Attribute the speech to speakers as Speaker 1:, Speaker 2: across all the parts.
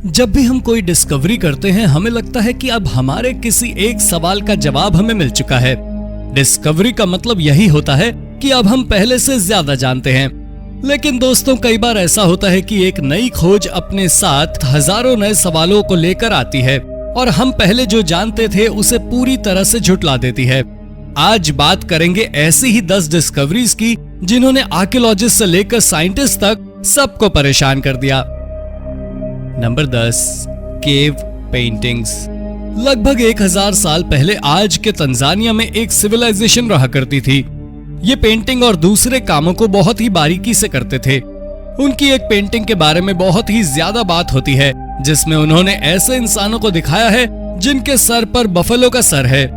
Speaker 1: जब भी हम कोई डिस्कवरी करते हैं हमें लगता है कि अब हमारे किसी एक सवाल का जवाब हमें मिल चुका है। डिस्कवरी का मतलब यही होता है कि अब हम पहले से ज्यादा जानते हैं। लेकिन दोस्तों, कई बार ऐसा होता है कि एक नई खोज अपने साथ हजारों नए सवालों को लेकर आती है और हम पहले जो जानते थे उसे पूरी तरह से झुठला देती है। आज बात करेंगे ऐसी ही 10 डिस्कवरीज की जिन्होंने आर्कियोलॉजिस्ट से लेकर साइंटिस्ट तक सबको परेशान कर दिया। Number 10, cave paintings. लगभग 1000 साल पहले आज के तंजानिया में एक सिविलाइजेशन रहा करती थी। ये पेंटिंग और दूसरे कामों को बहुत ही बारीकी से करते थे। उनकी एक पेंटिंग के बारे में बहुत ही ज्यादा बात होती है जिसमें उन्होंने ऐसे इंसानों को दिखाया है जिनके सर पर बफेलो का सर है।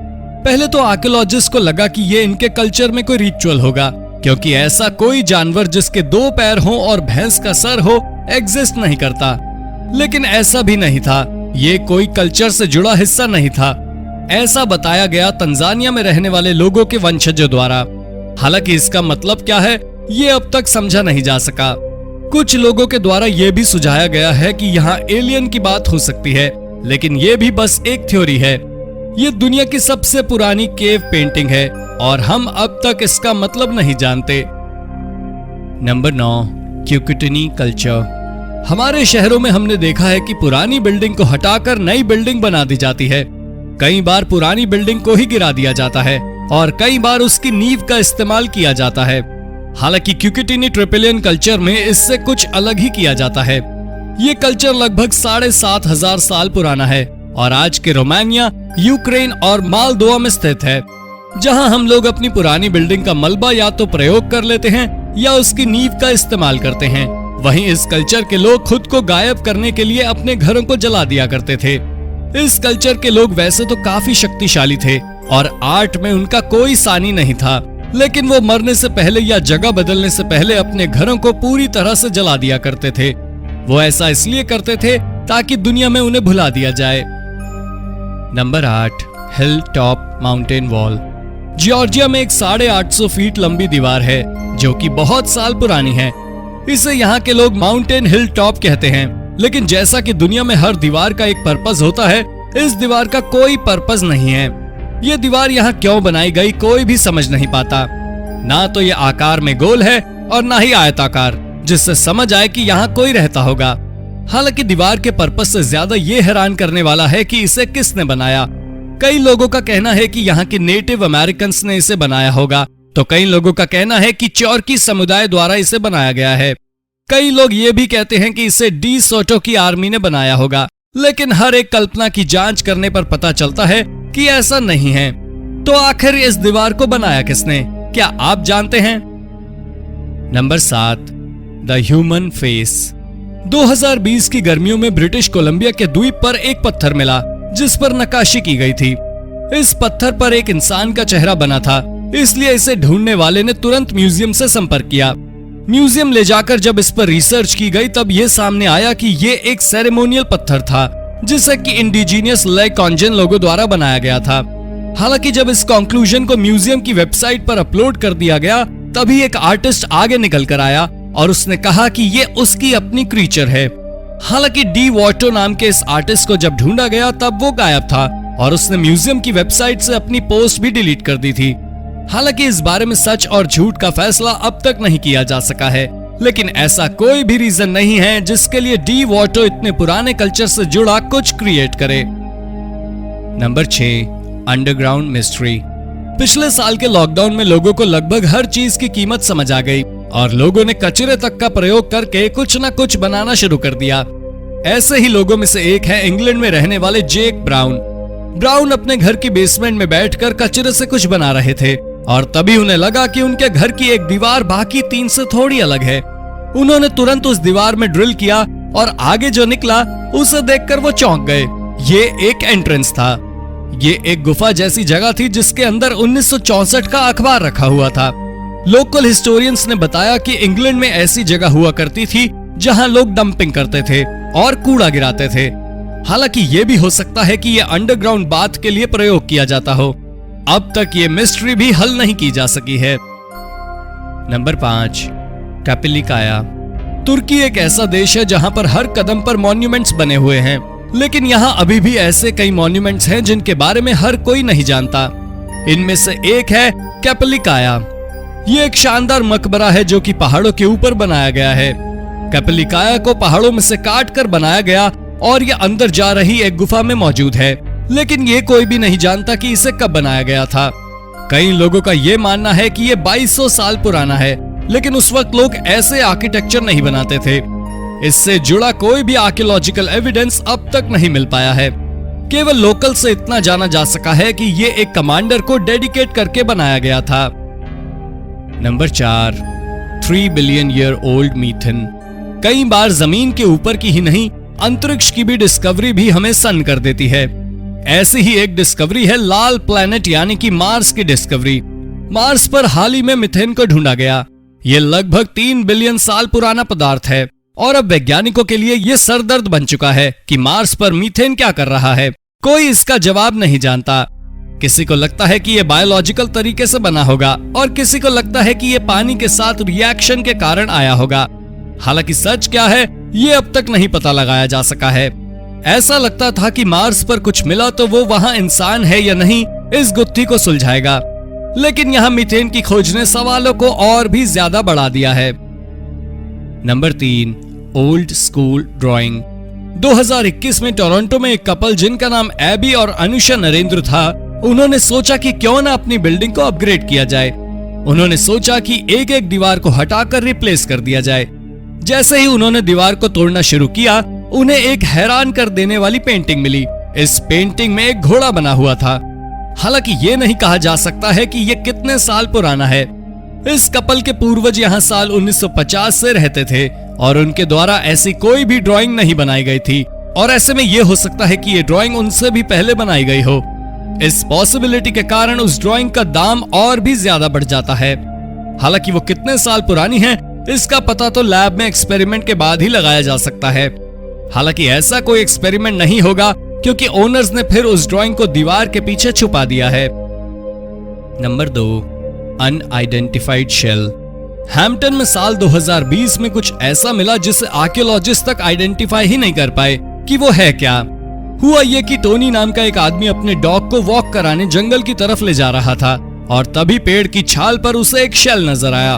Speaker 1: पहले तो आर्कियोलॉजिस्ट को लगा कि ये इनके कल्चर में कोई रिचुअल होगा, क्योंकि ऐसा कोई जानवर जिसके 2 पैर हो और भैंस का सर हो एग्जिस्ट नहीं करता। लेकिन ऐसा भी नहीं था, ये कोई कल्चर से जुड़ा हिस्सा नहीं था। ऐसा बताया गया तंजानिया में रहने वाले लोगों के वंशजों द्वारा। हालांकि इसका मतलब क्या है ये अब तक समझा नहीं जा सका। कुछ लोगों के द्वारा यह भी सुझाया गया है कि यहाँ एलियन की बात हो सकती है, लेकिन ये भी बस एक थ्योरी है। ये दुनिया की सबसे पुरानी केव पेंटिंग है और हम अब तक इसका मतलब नहीं जानते। नंबर 9, क्यूकुटनी कल्चर। हमारे शहरों में हमने देखा है कि पुरानी बिल्डिंग को हटाकर नई बिल्डिंग बना दी जाती है। कई बार पुरानी बिल्डिंग को ही गिरा दिया जाता है और कई बार उसकी नींव का इस्तेमाल किया जाता है। हालांकि क्यूकुटनी ट्रिपेलियन कल्चर में इससे कुछ अलग ही किया जाता है। ये कल्चर लगभग 7500 साल पुराना है और आज के रोमानिया, यूक्रेन और मालदोवा में स्थित है, जहां हम लोग अपनी पुरानी बिल्डिंग का मलबा या तो प्रयोग कर लेते हैं या उसकी नींव का इस्तेमाल करते हैं। वहीं इस कल्चर के लोग खुद को गायब करने के लिए अपने घरों को जला दिया करते थे। इस कल्चर के लोग वैसे तो काफी शक्तिशाली थे और आर्ट में उनका कोई सानी नहीं था, लेकिन वो मरने से पहले या जगह बदलने से पहले अपने घरों को पूरी तरह से जला दिया करते थे। वो ऐसा इसलिए करते थे ताकि दुनिया में उन्हें भुला दिया जाए। Number 8, hill top mountain wall. Georgia में एक 850 फीट लंबी दीवार है जो कि बहुत साल पुरानी है। इसे यहाँ के लोग माउंटेन हिल टॉप कहते हैं। लेकिन जैसा कि दुनिया में हर दीवार का एक पर्पस होता है, इस दीवार का कोई पर्पस नहीं है। ये दीवार यहाँ क्यों बनाई गई कोई भी समझ नहीं पाता। ना तो ये आकार में गोल है और ना ही आयताकार, जिससे समझ आए कि यहाँ कोई रहता होगा। हालांकि दीवार के पर्पस से ज्यादा ये हैरान करने वाला है कि इसे किसने बनाया। कई लोगों का कहना है कि यहाँ के नेटिव अमेरिकन ने इसे बनाया होगा, तो कई लोगों का कहना है कि चौरकी समुदाय द्वारा इसे बनाया गया है। कई लोग ये भी कहते हैं कि इसे डी सोटो की आर्मी ने बनाया होगा, लेकिन हर एक कल्पना की जांच करने पर पता चलता है कि ऐसा नहीं है। तो आखिर इस दीवार को बनाया किसने, क्या आप जानते हैं? Number 7, the human face. 2020 की गर्मियों में ब्रिटिश कोलंबिया के द्वीप पर एक पत्थर मिला जिस पर नक्काशी की गई थी। इस पत्थर पर एक इंसान का चेहरा बना था, इसलिए इसे ढूंढने वाले ने तुरंत म्यूजियम से संपर्क किया। म्यूजियम ले जाकर जब इस पर रिसर्च की गई तब ये सामने आया कि ये एक सेरेमोनियल पत्थर था जिसे कि इंडिजीनियस लेकॉन्जन लोगों द्वारा बनाया गया था। हालांकि जब इस कंक्लूजन को म्यूजियम की वेबसाइट पर अपलोड कर दिया गया तभी एक आर्टिस्ट आगे निकल कर आया और उसने कहा कि ये उसकी अपनी क्रीचर है। हालांकि डी वॉटो नाम के इस आर्टिस्ट को जब ढूंढा गया तब वो गायब था और उसने म्यूजियम की वेबसाइट से अपनी पोस्ट भी डिलीट कर दी थी। हालांकि इस बारे में सच और झूठ का फैसला अब तक नहीं किया जा सका है, लेकिन ऐसा कोई भी रीजन नहीं है जिसके लिए डी वॉटो इतने पुराने कल्चर से जुड़ा कुछ क्रिएट करे। Number 6, underground mystery. पिछले साल के लॉकडाउन में लोगों को लगभग हर चीज की कीमत समझ आ गई और लोगों ने कचरे तक का प्रयोग करके कुछ न कुछ बनाना शुरू कर दिया। ऐसे ही लोगों में से एक है इंग्लैंड में रहने वाले जेक ब्राउन। ब्राउन अपने घर की बेसमेंट में बैठकर कचरे से कुछ बना रहे थे और तभी उन्हें लगा कि उनके घर की एक दीवार बाकी 3 से थोड़ी अलग है। उन्होंने तुरंत उस दीवार में ड्रिल किया और आगे जो निकला उसे देखकर वो चौंक गए। ये एक एंट्रेंस था। ये एक गुफा जैसी जगह थी जिसके अंदर 1964 का अखबार रखा हुआ था। लोकल हिस्टोरियंस ने बताया कि इंग्लैंड में ऐसी जगह हुआ करती थी जहां लोग डंपिंग करते थे और कूड़ा गिराते थे। हालांकि ये भी हो सकता है कि ये अंडरग्राउंड बाथ के लिए प्रयोग किया जाता हो। अब तक ये मिस्ट्री भी हल नहीं की जा सकी है। नंबर 5, कैपिलिकाया। तुर्की एक ऐसा देश है जहां पर हर कदम पर मॉन्यूमेंट्स बने हुए हैं, लेकिन यहाँ अभी भी ऐसे कई मॉन्यूमेंट्स हैं जिनके बारे में हर कोई नहीं जानता। इनमें से एक है कैपलिकाया। ये एक शानदार मकबरा है जो कि पहाड़ों के ऊपर बनाया गया है। कैपलिकाया को पहाड़ों में से काट कर बनाया गया और ये अंदर जा रही एक गुफा में मौजूद है, लेकिन ये कोई भी नहीं जानता कि इसे कब बनाया गया था। कई लोगों का ये मानना है कि ये 2200 साल पुराना है, लेकिन उस वक्त लोग ऐसे आर्किटेक्चर नहीं बनाते थे। इससे जुड़ा कोई भी आर्कियोलॉजिकल एविडेंस अब तक नहीं मिल पाया है। केवल लोकल से इतना जाना जा सका है कि ये एक कमांडर को डेडिकेट करके बनाया गया था। Number 4, 3 billion year old methane. कई बार जमीन के ऊपर की ही नहीं, अंतरिक्ष की भी डिस्कवरी भी हमें सन्न कर देती है। ऐसी ही एक डिस्कवरी है लाल प्लैनेट यानी कि मार्स की डिस्कवरी। मार्स पर हाल ही में मीथेन को ढूंढा गया। ये लगभग 3 बिलियन साल पुराना पदार्थ है और अब वैज्ञानिकों के लिए ये सरदर्द बन चुका है कि मार्स पर मीथेन क्या कर रहा है। कोई इसका जवाब नहीं जानता। किसी को लगता है कि ये बायोलॉजिकल तरीके से बना होगा और किसी को लगता है कि ये पानी के साथ रिएक्शन के कारण आया होगा। हालांकि सच क्या है ये अब तक नहीं पता लगाया जा सका है। ऐसा लगता था कि मार्स पर कुछ मिला तो वो वहां इंसान है या नहीं इस गुत्थी को सुलझाएगा, लेकिन यहाँ मीथेन की खोज ने सवालों को और भी ज्यादा बढ़ा दिया है। Number 3, old school drawing. 2021 में टोरंटो में एक कपल जिनका नाम एबी और अनुषा नरेंद्र था, उन्होंने सोचा कि क्यों ना अपनी बिल्डिंग को अपग्रेड किया जाए। उन्होंने सोचा कि एक एक दीवार को हटाकर रिप्लेस कर दिया जाए। जैसे ही उन्होंने दीवार को तोड़ना शुरू किया, उन्हें एक हैरान कर देने वाली पेंटिंग मिली। इस पेंटिंग में एक घोड़ा बना हुआ था। हालांकि ये नहीं कहा जा सकता है कि ये कितने साल पुराना है। इस कपल के पूर्वज यहाँ साल 1950 से रहते थे और उनके द्वारा ऐसी कोई भी ड्राइंग नहीं बनाई गई थी, और ऐसे में ये हो सकता है कि ये ड्राइंग उनसे भी पहले बनाई गई हो। इस पॉसिबिलिटी के कारण उस ड्राइंग का दाम और भी ज्यादा बढ़ जाता है। हालांकि वो कितने साल पुरानी है इसका पता तो लैब में एक्सपेरिमेंट के बाद ही लगाया जा सकता है। हालांकि ऐसा कोई एक्सपेरिमेंट नहीं होगा क्योंकि ओनर्स ने फिर उस ड्राइंग को दीवार के पीछे छुपा दिया है। Number 2, unidentified shell. हैम्पटन में साल 2020 में कुछ ऐसा मिला जिसे आर्कियोलॉजिस्ट तक आइडेंटिफाई ही नहीं कर पाए कि वो है क्या। हुआ ये कि टोनी नाम का एक आदमी अपने डॉग को वॉक कराने जंगल की तरफ ले जा रहा था और तभी पेड़ की छाल पर उसे एक शेल नजर आया।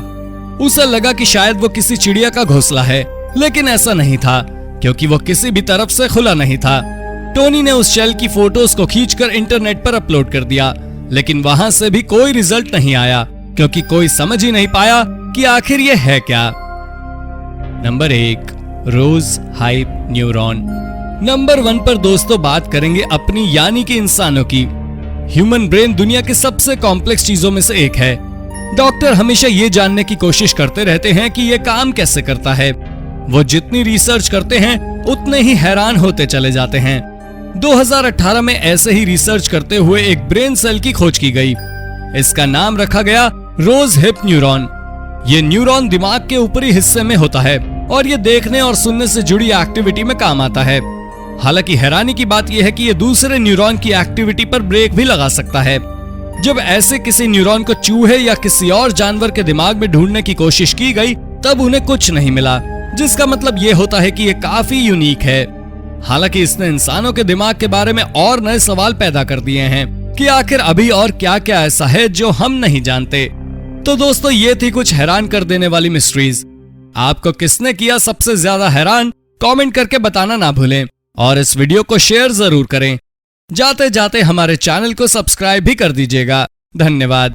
Speaker 1: उसे लगा कि शायद वो किसी चिड़िया का घोंसला है, लेकिन ऐसा नहीं था क्योंकि वो किसी भी तरफ से खुला नहीं था। टोनी ने उस शेल की फोटोज को खींचकर इंटरनेट पर अपलोड कर दिया, लेकिन वहां से भी कोई रिजल्ट नहीं आया क्योंकि कोई समझ ही नहीं पाया कि आखिर ये है क्या। नंबर 1, रोज हाइप न्यूरॉन। नंबर 1 पर दोस्तों बात करेंगे अपनी यानी कि इंसानों की। ह्यूमन ब्रेन दुनिया की सबसे कॉम्प्लेक्स चीजों में से एक है। डॉक्टर हमेशा ये जानने की कोशिश करते रहते हैं कि ये काम कैसे करता है। वो जितनी रिसर्च करते हैं उतने ही हैरान होते चले जाते हैं। 2018 में ऐसे ही रिसर्च करते हुए एक ब्रेन सेल की खोज की गई। इसका नाम रखा गया रोज हिप न्यूरॉन। ये न्यूरॉन दिमाग के ऊपरी हिस्से में होता है और ये देखने और सुनने से जुड़ी एक्टिविटी में काम आता है। हालांकि हैरानी की बात यह है कि ये दूसरे न्यूरॉन की एक्टिविटी पर ब्रेक भी लगा सकता है। जब ऐसे किसी न्यूरॉन को चूहे या किसी और जानवर के दिमाग में ढूंढने की कोशिश की गई तब उन्हें कुछ नहीं मिला, जिसका मतलब ये होता है कि ये काफी यूनिक है। हालांकि इसने इंसानों के दिमाग के बारे में और नए सवाल पैदा कर दिए हैं कि आखिर अभी और क्या क्या ऐसा है जो हम नहीं जानते। तो दोस्तों ये थी कुछ हैरान कर देने वाली मिस्ट्रीज। आपको किसने किया सबसे ज्यादा हैरान, कमेंट करके बताना ना भूलें और इस वीडियो को शेयर जरूर करें। जाते जाते हमारे चैनल को सब्सक्राइब भी कर दीजिएगा। धन्यवाद।